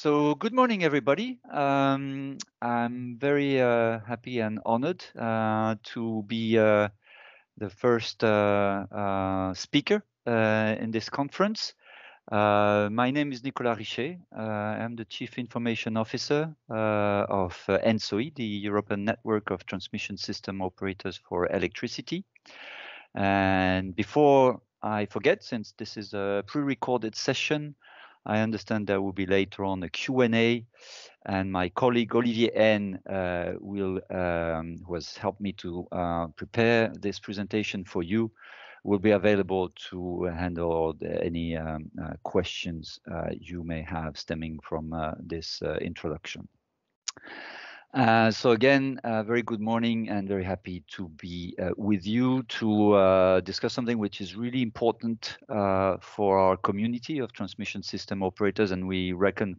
So good morning, everybody. I'm very happy and honored to be the first speaker in this conference. My name is Nicolas Richet. I'm the Chief Information Officer of ENTSO-E, the European Network of Transmission System Operators for Electricity. And before I forget, since this is a pre-recorded session, I understand there will be later on a Q&A, and my colleague Olivier N who has helped me to prepare this presentation for you, will be available to handle any questions you may have stemming from this introduction. So again, very good morning and very happy to be with you to discuss something which is really important for our community of transmission system operators, and we reckon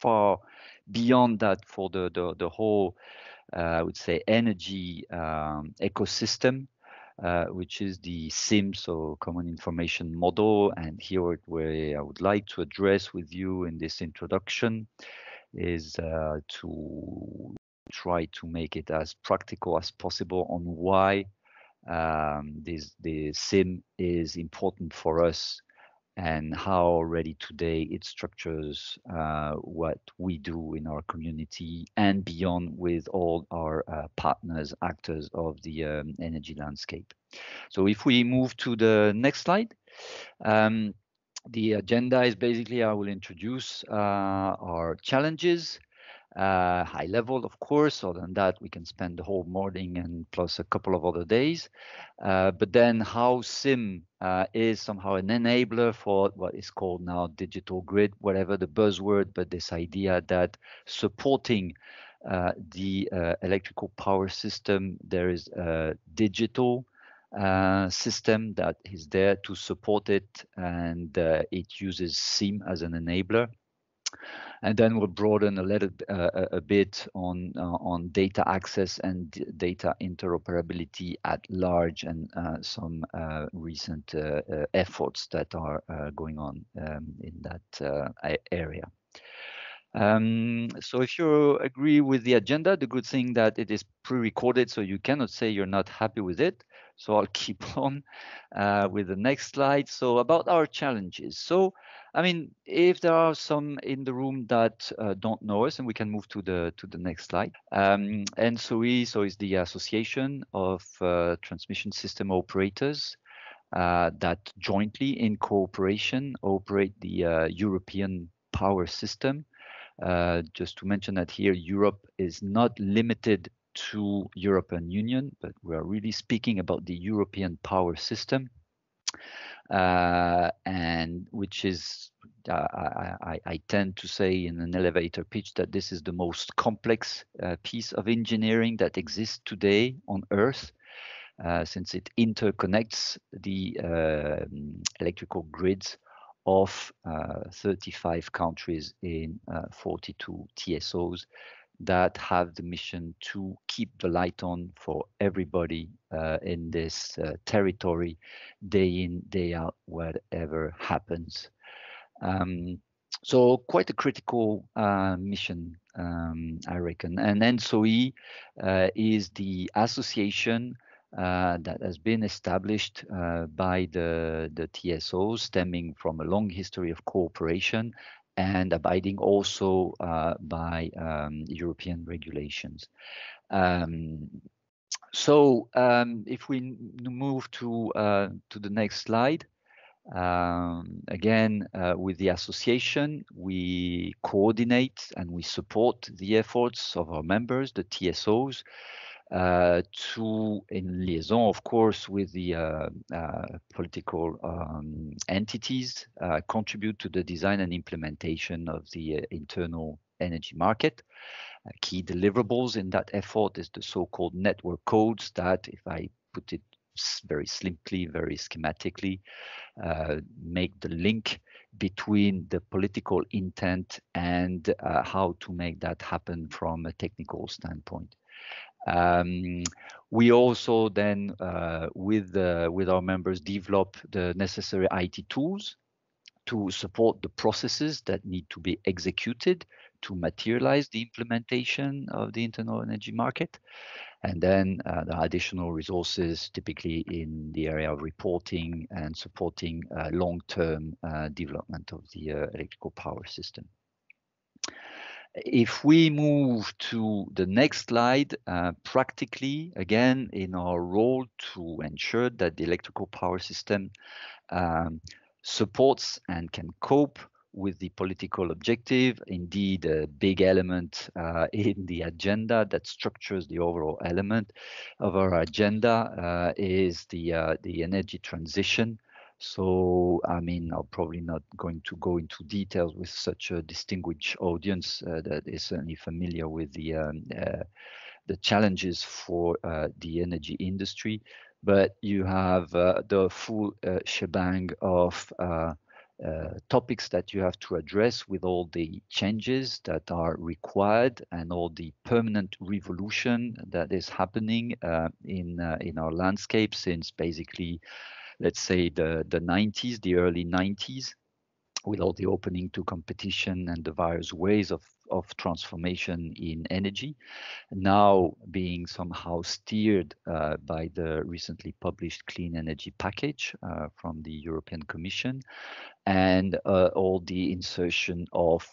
far beyond that for the whole, I would say, energy ecosystem, which is the CIM, so Common Information Model. And here where I would like to address with you in this introduction is to try to make it as practical as possible on why the CIM is important for us and how already today it structures what we do in our community and beyond with all our partners, actors of the energy landscape. So if we move to the next slide, the agenda is basically I will introduce our challenges, high level, of course. Other than that, we can spend the whole morning and plus a couple of other days. But then how CIM is somehow an enabler for what is called now digital grid, whatever the buzzword, but this idea that supporting the electrical power system, there is a digital system that is there to support it, and it uses CIM as an enabler. And then we'll broaden a bit on data access and data interoperability at large, and some recent efforts that are going on in that area. So if you agree with the agenda, the good thing that it is pre-recorded, so you cannot say you're not happy with it. So I'll keep on with the next slide. So about our challenges. So, I mean, if there are some in the room that don't know us, and we can move to the next slide. ENTSO-E, so is the Association of Transmission System Operators that jointly in cooperation operate the European power system. Just to mention that here, Europe is not limited to European Union, but we are really speaking about the European power system, and which is, I tend to say in an elevator pitch that this is the most complex piece of engineering that exists today on Earth, since it interconnects the electrical grids of 35 countries in 42 TSOs that have the mission to keep the light on for everybody in this territory, day in, day out, whatever happens. So quite a critical mission, I reckon. And ENTSO-E is the association that has been established by the TSOs, stemming from a long history of cooperation and abiding also by European regulations. So if we move to the next slide, again, with the association, we coordinate and we support the efforts of our members, the TSOs, in liaison, of course, with the political entities, contribute to the design and implementation of the internal energy market. Key deliverables in that effort is the so-called network codes that, if I put it very simply, very schematically, make the link between the political intent and how to make that happen from a technical standpoint. We also then, with our members, develop the necessary IT tools to support the processes that need to be executed to materialize the implementation of the internal energy market. And then the additional resources, typically in the area of reporting and supporting long-term development of the electrical power system. If we move to the next slide, practically, again, in our role to ensure that the electrical power system supports and can cope with the political objective. Indeed, a big element in the agenda that structures the overall element of our agenda is the energy transition. So, I mean, I'm probably not going to go into details with such a distinguished audience that is certainly familiar with the challenges for the energy industry, but you have the full shebang of topics that you have to address with all the changes that are required and all the permanent revolution that is happening in our landscape since basically, let's say, the 90s, the early 90s, with all the opening to competition and the various ways of transformation in energy, now being somehow steered by the recently published clean energy package from the European Commission, and all the insertion of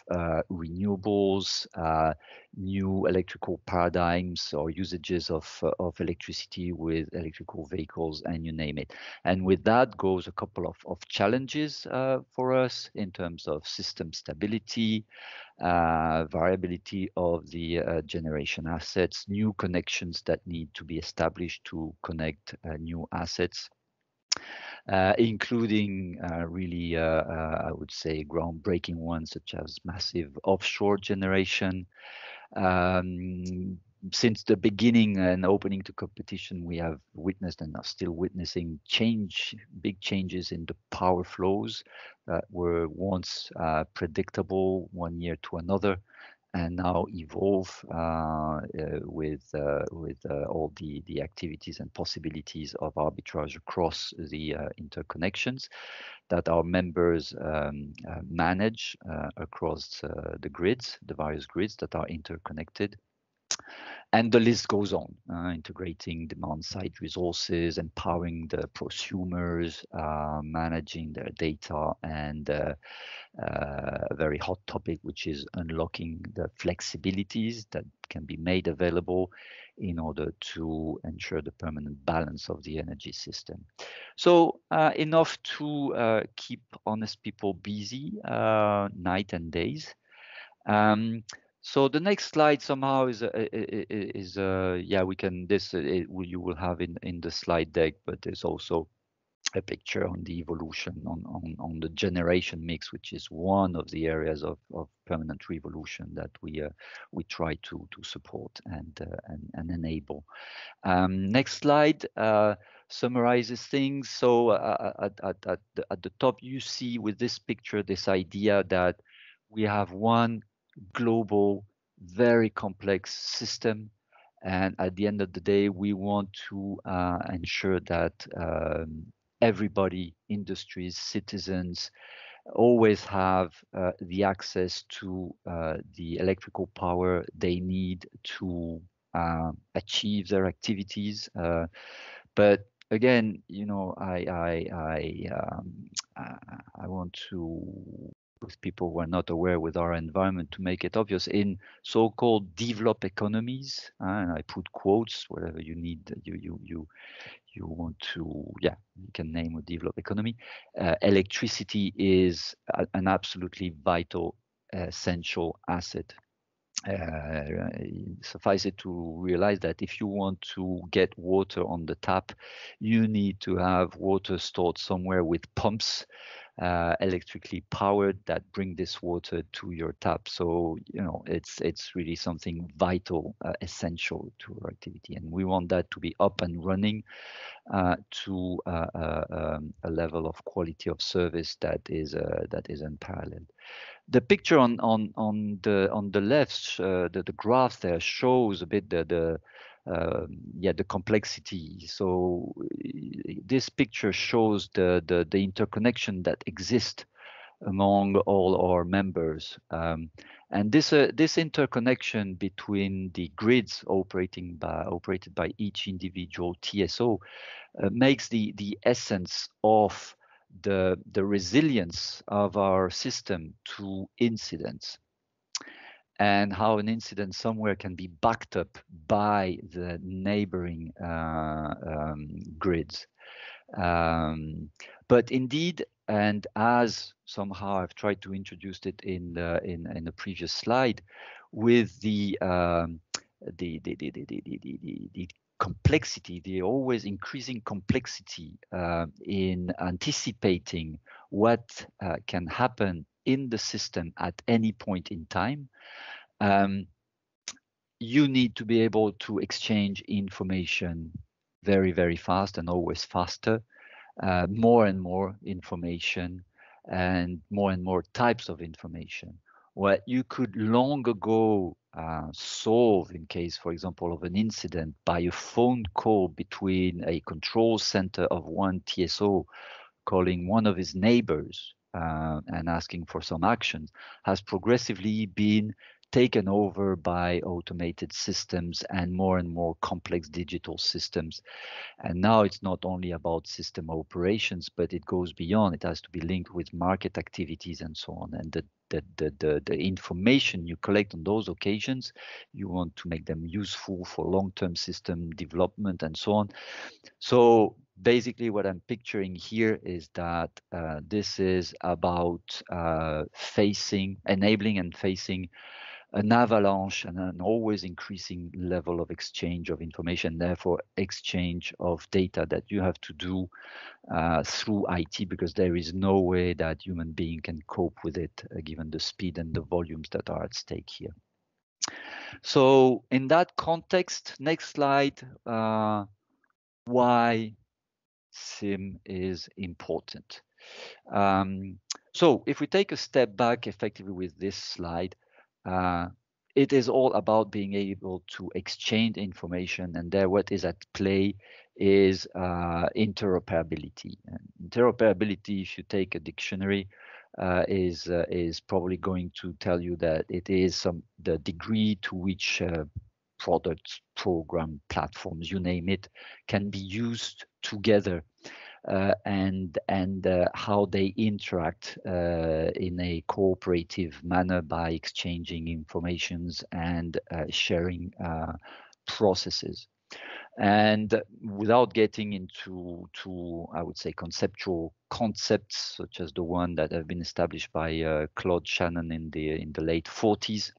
renewables, new electrical paradigms or usages of electricity with electrical vehicles, and you name it. And with that goes a couple of challenges for us in terms of system stability, variability of the generation assets, new connections that need to be established to connect new assets. Including really, I would say, groundbreaking ones such as massive offshore generation. Since the beginning and opening to competition, we have witnessed and are still witnessing big changes in the power flows that were once predictable one year to another, and now evolve with all the activities and possibilities of arbitrage across the interconnections that our members manage across the grids, the various grids that are interconnected. And the list goes on, integrating demand-side resources, empowering the prosumers, managing their data, and a very hot topic, which is unlocking the flexibilities that can be made available in order to ensure the permanent balance of the energy system. So enough to keep honest people busy night and days. So the next slide somehow is yeah, we can you will have in the slide deck, but there's also a picture on the evolution on the generation mix, which is one of the areas of permanent revolution that we try to support and enable. Next slide summarizes things. So at the top, you see with this picture this idea that we have one global, very complex system. And at the end of the day, we want to ensure that everybody, industries, citizens, always have the access to the electrical power they need to achieve their activities. But again, you know, I want to, with people who are not aware with our environment, to make it obvious in so-called developed economies, and I put quotes, whatever you need, you want to, yeah, you can name a developed economy. Electricity is an absolutely vital, essential asset. Suffice it to realize that if you want to get water on the tap, you need to have water stored somewhere with pumps, electrically powered, that bring this water to your tap. So, you know, it's really something vital, essential to our activity, and we want that to be up and running to a level of quality of service that is unparalleled. The picture on the left, the graph there shows a bit the complexity. So this picture shows the interconnection that exists among all our members. And this interconnection between the grids operated by each individual TSO makes the essence of the resilience of our system to incidents, and how an incident somewhere can be backed up by the neighboring grids. But indeed, and as somehow I've tried to introduce it in the previous slide, with the complexity, the always increasing complexity in anticipating what can happen in the system at any point in time, you need to be able to exchange information very, very fast and always faster, more and more information and more types of information. What you could long ago solve in case, for example, of an incident by a phone call between a control center of one TSO calling one of his neighbors and asking for some action, has progressively been taken over by automated systems and more complex digital systems. And now it's not only about system operations, but it goes beyond. It has to be linked with market activities and so on. And the information you collect on those occasions, you want to make them useful for long-term system development and so on. So basically what I'm picturing here is that this is about enabling and facing an avalanche and an always increasing level of exchange of information, therefore exchange of data that you have to do through IT, because there is no way that human being can cope with it given the speed and the volumes that are at stake here. So in that context, next slide, why CIM is important. So if we take a step back effectively with this slide, it is all about being able to exchange information, and there what is at play is interoperability. And interoperability, if you take a dictionary, is probably going to tell you that it is the degree to which products, program, platforms, you name it, can be used together and how they interact in a cooperative manner by exchanging informations and sharing processes. And without getting into I would say conceptual concepts such as the one that have been established by Claude Shannon in the late 40s,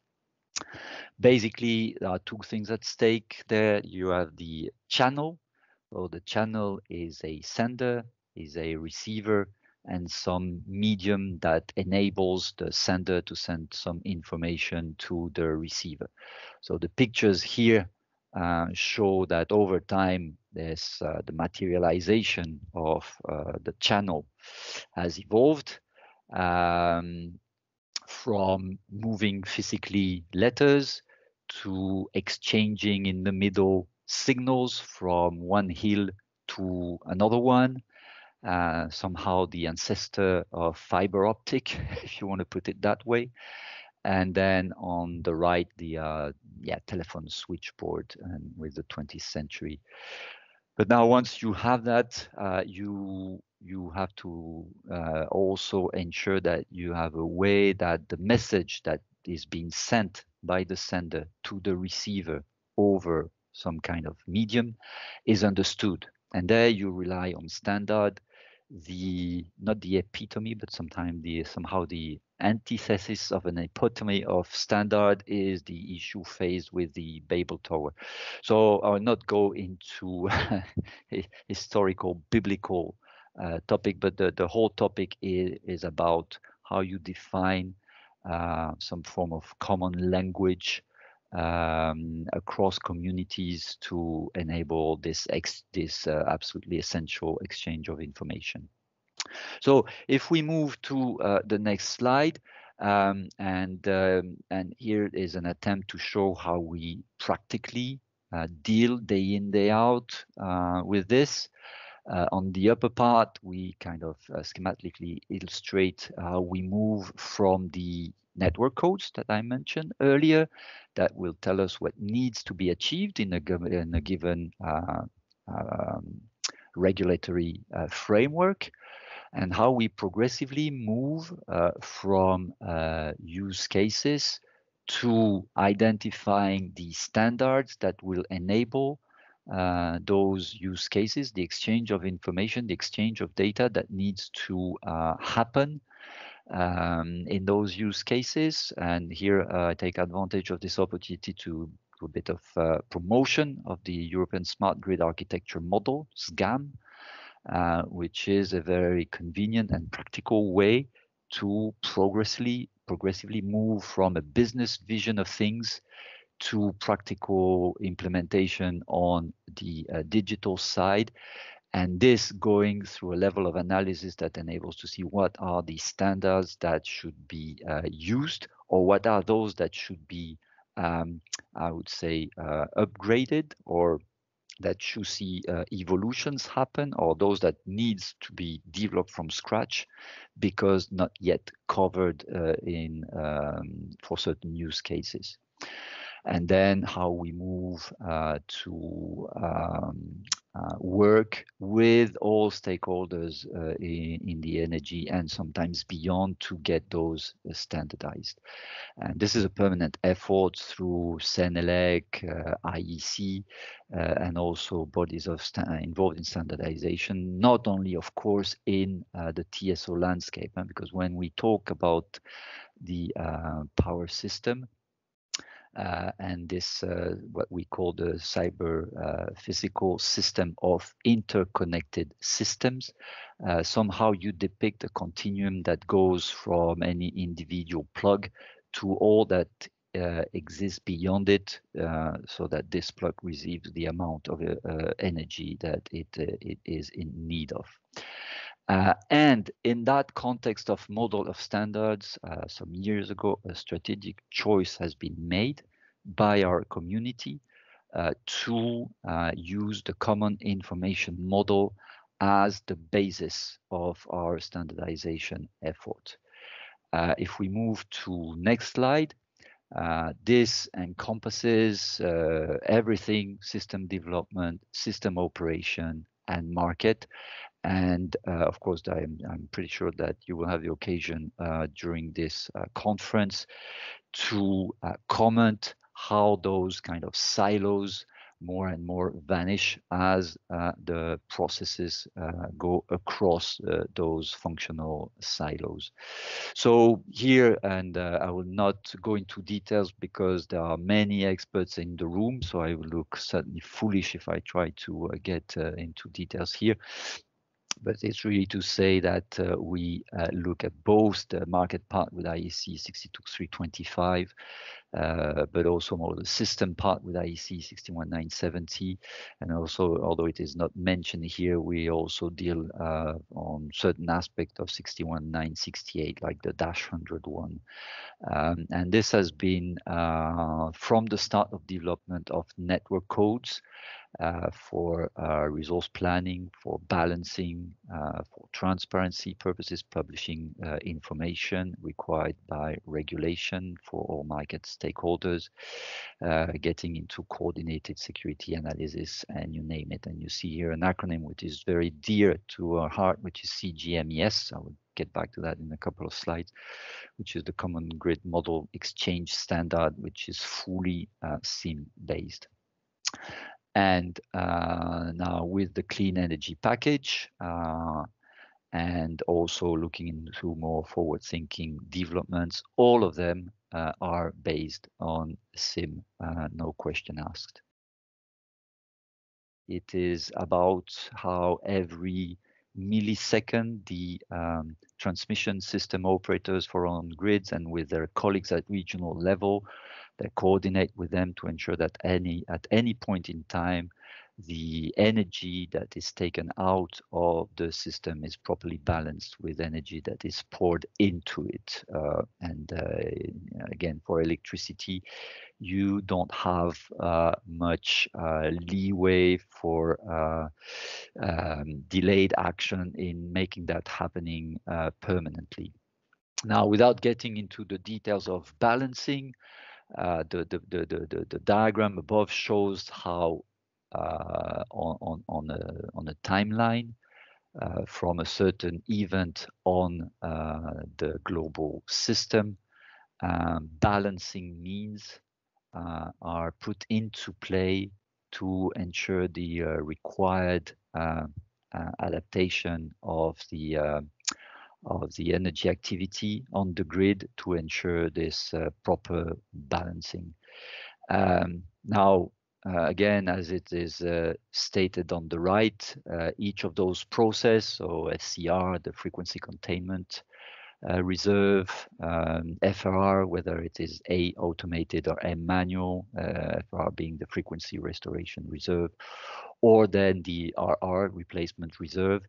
basically there are two things at stake there. You have the channel. So the channel is a sender, is a receiver, and some medium that enables the sender to send some information to the receiver. So the pictures here show that over time, there's the materialization of the channel has evolved from moving physically letters to exchanging in the middle signals from one hill to another one. Somehow the ancestor of fiber optic, if you want to put it that way. And then on the right, the telephone switchboard, and with the 20th century. But now once you have that, you have to also ensure that you have a way that the message that is being sent by the sender to the receiver over some kind of medium is understood. And there you rely on standard, not the epitome, but somehow the antithesis of an epitome of standard is the issue faced with the Babel Tower. So I will not go into a historical biblical topic, but the whole topic is about how you define some form of common language across communities to enable this absolutely essential exchange of information. So if we move to the next slide, and here is an attempt to show how we practically deal day in, day out with this. On the upper part, we kind of schematically illustrate how we move from the network codes that I mentioned earlier that will tell us what needs to be achieved in a given um, regulatory framework, and how we progressively move from use cases to identifying the standards that will enable those use cases, the exchange of information, the exchange of data that needs to happen in those use cases. And here I take advantage of this opportunity to do a bit of promotion of the European Smart Grid Architecture Model, SGAM, which is a very convenient and practical way to progressively move from a business vision of things to practical implementation on the digital side, and this going through a level of analysis that enables to see what are the standards that should be used, or what are those that should be, I would say, upgraded, or that should see evolutions happen, or those that needs to be developed from scratch because not yet covered in for certain use cases. And then how we move to work with all stakeholders in the energy and sometimes beyond to get those standardized. And this is a permanent effort through CENELEC, IEC, and also bodies of involved in standardization, not only, of course, in the TSO landscape, because when we talk about the power system, and this what we call the cyber physical system of interconnected systems. Somehow you depict a continuum that goes from any individual plug to all that exists beyond it, so that this plug receives the amount of energy that it is in need of. And in that context of model of standards, some years ago, a strategic choice has been made by our community to use the common information model as the basis of our standardization effort. If we move to next slide, this encompasses everything: system development, system operation, and market. And of course, I'm pretty sure that you will have the occasion during this conference to comment how those kind of silos more and more vanish as the processes go across those functional silos. So here, and I will not go into details because there are many experts in the room, so I will look certainly foolish if I try to get into details here. But it's really to say that we look at both the market part with IEC 62325, but also more the system part with IEC 61970. And also, although it is not mentioned here, we also deal on certain aspects of 61968, like the -100 one. And this has been from the start of development of network codes for resource planning, for balancing, for transparency purposes, publishing information required by regulation for all market stakeholders, getting into coordinated security analysis, and you name it. And you see here an acronym which is very dear to our heart, which is CGMES. I will get back to that in a couple of slides, which is the Common Grid Model Exchange Standard, which is fully CIM based. And now with the clean energy package, and also looking into more forward-thinking developments, all of them are based on CIM, no question asked. It is about how every millisecond the transmission system operators for on grids and with their colleagues at regional level, they coordinate with them to ensure that at any point in time the energy that is taken out of the system is properly balanced with energy that is poured into it. And again, for electricity, you don't have much leeway for delayed action in making that happening permanently. Now, without getting into the details of balancing, the diagram above shows how on a timeline from a certain event on the global system, balancing means are put into play to ensure the required adaptation of the energy activity on the grid to ensure this proper balancing. Now, again, as it is stated on the right, each of those processes, so SCR, the frequency containment reserve, FRR, whether it is A, automated, or M, manual, FRR being the frequency restoration reserve, or then the RR, replacement reserve.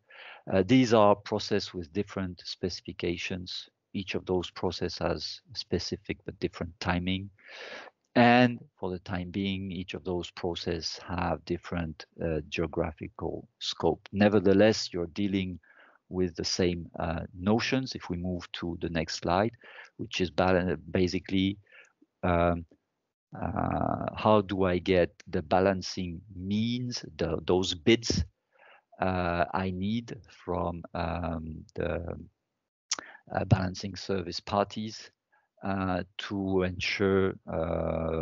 These are processes with different specifications. Each of those processes has specific but different timing. And for the time being, each of those processes have different geographical scope. Nevertheless, you're dealing with the same notions. If we move to the next slide, which is basically how do I get the balancing means, those bits I need from the balancing service parties to ensure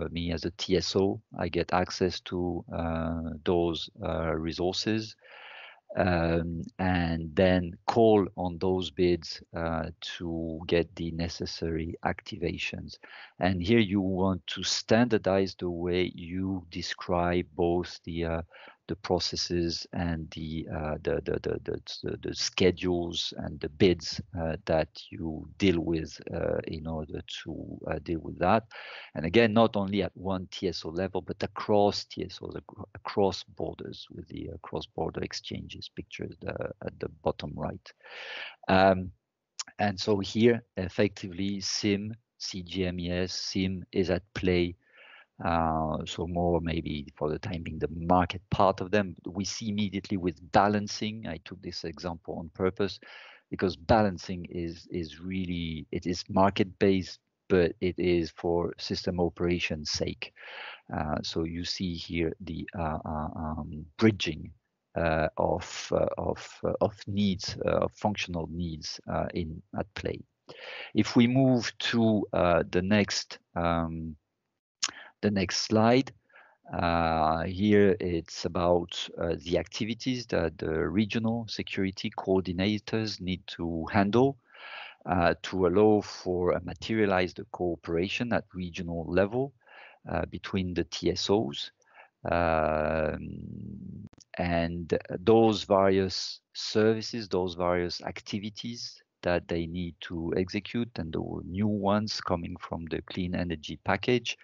me as a TSO, I get access to those resources, and then call on those bids to get the necessary activations. And here you want to standardize the way you describe both the processes and the schedules and the bids that you deal with in order to deal with that. And again, not only at one TSO level, but across TSOs, across borders with the cross-border exchanges pictured at the bottom right. And so here, effectively, CIM, CGMES, CIM is at play. So more maybe for the time being the market part of them. We see immediately with balancing. I took this example on purpose because balancing is really, it is market based, but it is for system operation's sake. So you see here the bridging of needs, functional needs at play. If we move to the next slide, here it's about the activities that the regional security coordinators need to handle to allow for a materialized cooperation at regional level between the TSOs. And those various services, those various activities that they need to execute, and the new ones coming from the clean energy package,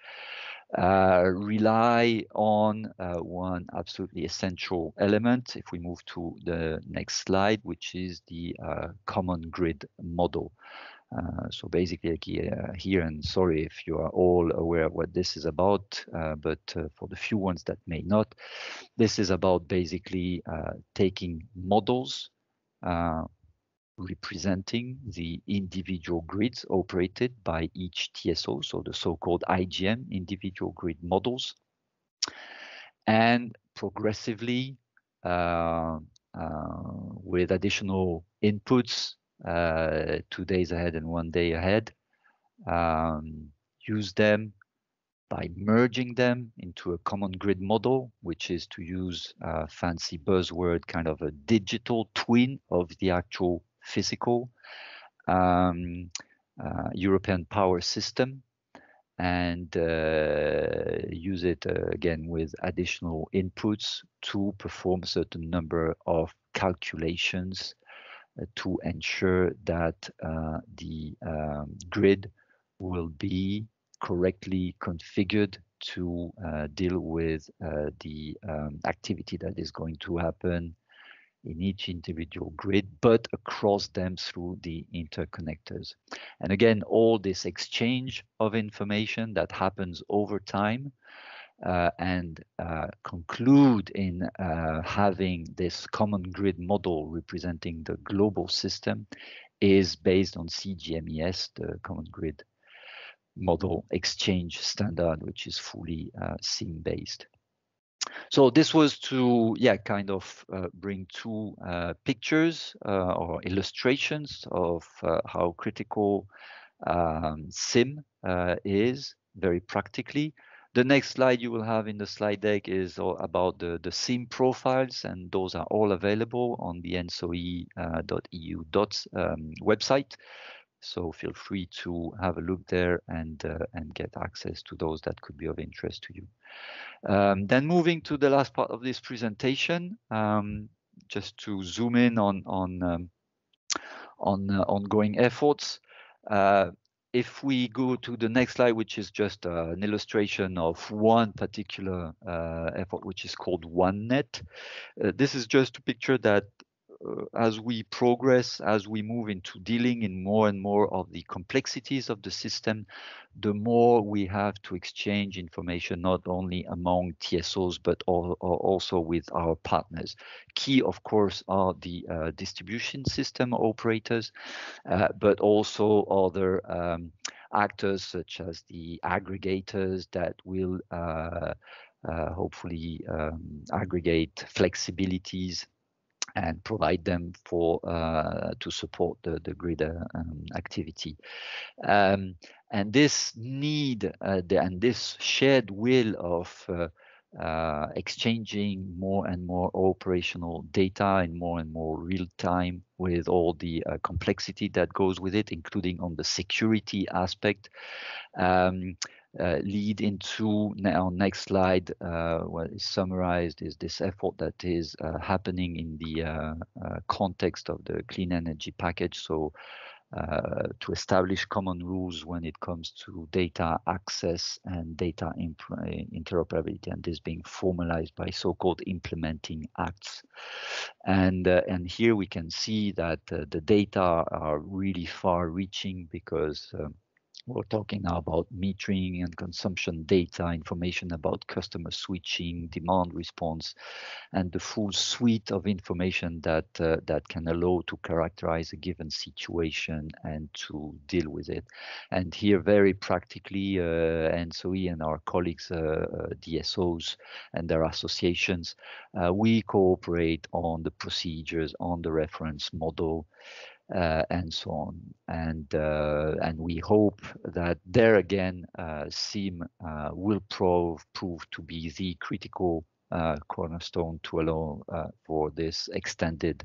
rely on one absolutely essential element. If we move to the next slide, which is the common grid model. So basically here, and sorry if you are all aware of what this is about, but for the few ones that may not, this is about basically taking models representing the individual grids operated by each TSO, so the so-called IGM, individual grid models, and progressively with additional inputs 2 days ahead and 1 day ahead, use them by merging them into a common grid model, which is, to use a fancy buzzword, kind of a digital twin of the actual physical European power system, and use it again with additional inputs to perform a certain number of calculations to ensure that the grid will be correctly configured to deal with the activity that is going to happen in each individual grid, but across them through the interconnectors. And again, all this exchange of information that happens over time and conclude in having this common grid model representing the global system is based on CGMES, the Common Grid Model Exchange Standard, which is fully CIM based. So this was to, kind of bring two pictures or illustrations of how critical CIM is very practically. The next slide you will have in the slide deck is all about the CIM profiles, and those are all available on the ENTSO-E.eu website. So feel free to have a look there and get access to those that could be of interest to you. Then moving to the last part of this presentation, just to zoom in on ongoing efforts. If we go to the next slide, which is just an illustration of one particular effort, which is called OneNet. This is just to picture that as we progress, as we move into dealing in more and more of the complexities of the system, the more we have to exchange information, not only among TSOs, but also with our partners. Key, of course, are the distribution system operators, but also other actors such as the aggregators that will hopefully aggregate flexibilities and provide them for to support the grid activity. And this need and this shared will of exchanging more and more operational data in more and more real time with all the complexity that goes with it, including on the security aspect, lead into now next slide. What is summarized is this effort that is happening in the context of the clean energy package. So to establish common rules when it comes to data access and data interoperability, and this being formalized by so-called implementing acts. And here we can see that the data are really far-reaching because we're talking now about metering and consumption data, information about customer switching, demand response, and the full suite of information that that can allow to characterize a given situation and to deal with it. And here, very practically, ENTSO-E and our colleagues, DSOs and their associations, we cooperate on the procedures, on the reference model, and so on. And we hope that there again, CIM will prove to be the critical cornerstone to allow for this extended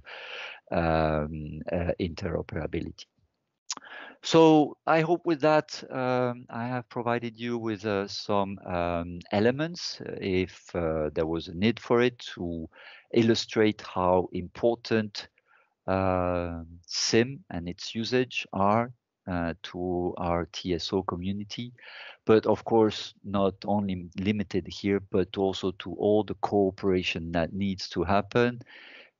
interoperability. So I hope with that I have provided you with some elements, if there was a need for it, to illustrate how important CIM and its usage are to our TSO community, but of course not only limited here, but also to all the cooperation that needs to happen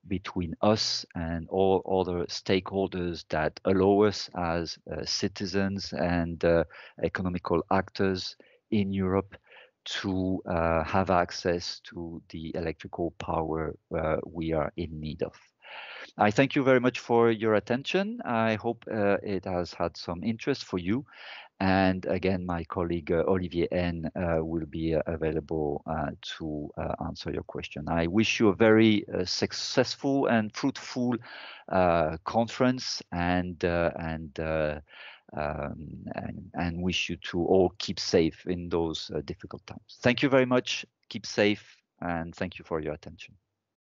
between us and all other stakeholders that allow us as citizens and economical actors in Europe to have access to the electrical power we are in need of. I thank you very much for your attention. I hope it has had some interest for you. And again, my colleague Olivier N will be available to answer your question. I wish you a very successful and fruitful conference, and wish you to all keep safe in those difficult times. Thank you very much. Keep safe, and thank you for your attention.